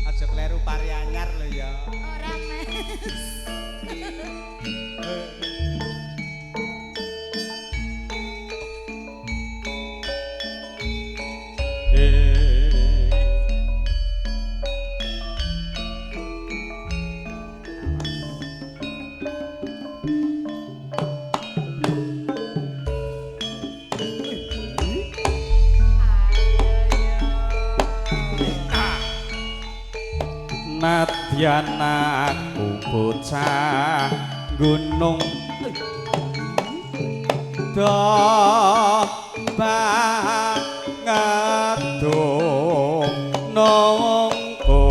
Aja kleru pari anyar lho ya. Ora Mas. Nadyan aku bocah gunung do banget nongko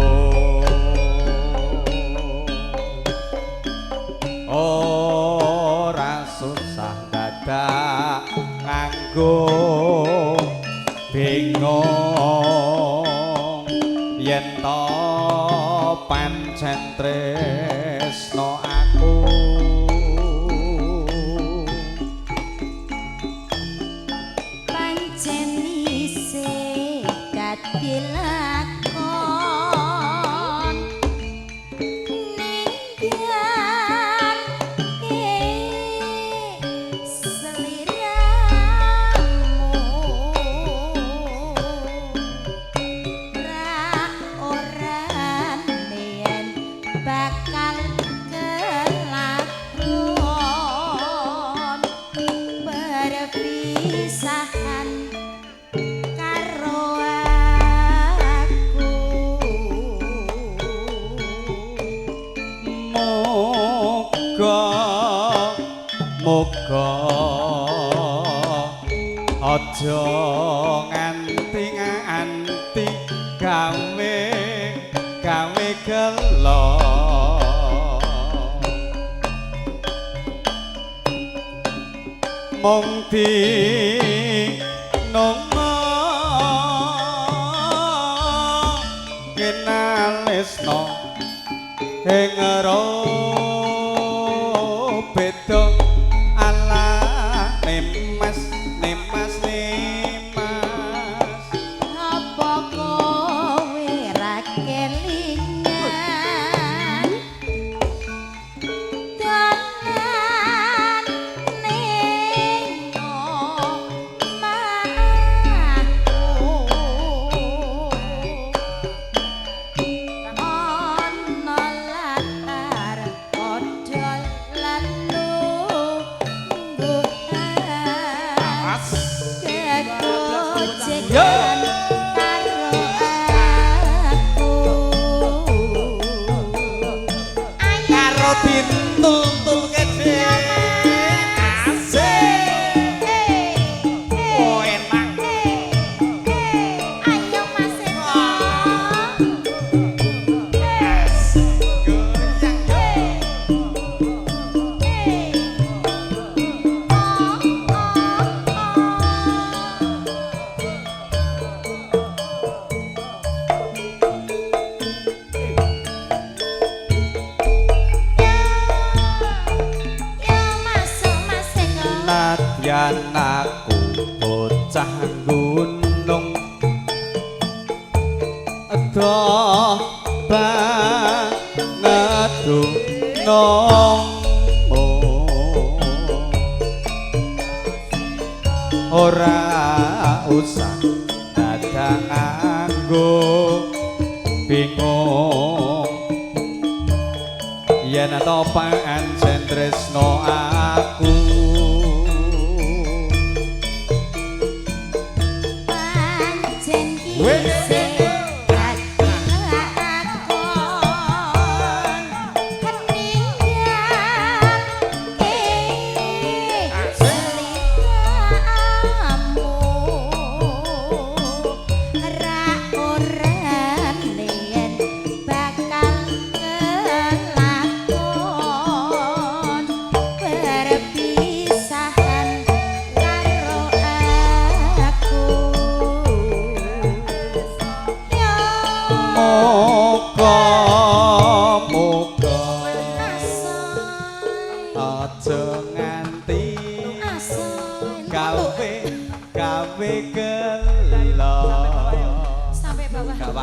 ora susah dadak nganggo bingung yen to pancen tresno aku Pancen isih kadilakon ninggal seliramu ra ora yen bakal kelakon berpisahan karo aku moga aja nganti gawe gelo mung di nongo kenalesno ing beda ala nemas apa kowe ra kelingan dalan ning omahku ana latar odol lan lungguhan kegojegan karo aku karo ditul-tul kece asik oh enak ayo Mas Eko nadyan aku bocah gunung do banget nongmo ora usah dadak nganggo bingung yen to pancen tresno aku pancen isih kadilakon ketinggal seliramu ra ora yen bakal kelakon berpisahan karo aku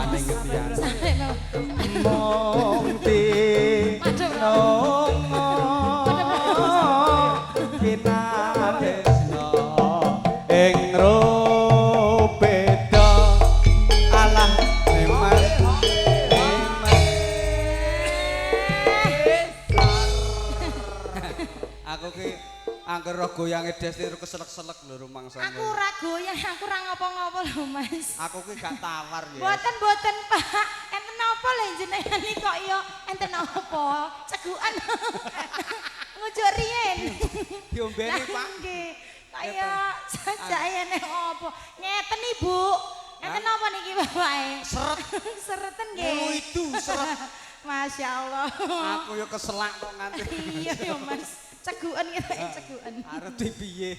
paning ketian. Sareno. Mong tinongo kinatresno ing rupeda alah memang aku ki angger ro goyange Desti keselek-selek lho rumangsane. Aku ora goyang, aku ora ngopo-ngopo lho, Mas. Aku ki gak tawar ya. Mboten, Pak. Enten napa lho jenengan iki kok ya enten napa? Cegukan. Ngujuk riyen. Diombeni, Pak. Nggih. Kaya sajane apa? Ngeten, Ibu. Enten napa niki bapake? Seret. Sereten Mulu nggih. itu seret. Masya Allah. Aku yo keselak kok nganti. Iya ya, Mas. Cegukan kita cegukan. Arep piye?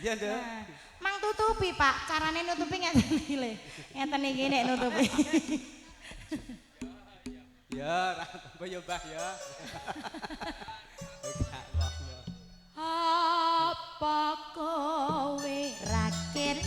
Iya, Nduk. Nah, Mang tutupi, Pak. Carane nutupi ngeten iki lho. Ngeten iki nek nutupi. Ya, ra apa ya, Mbah ya. Apa kowe rakir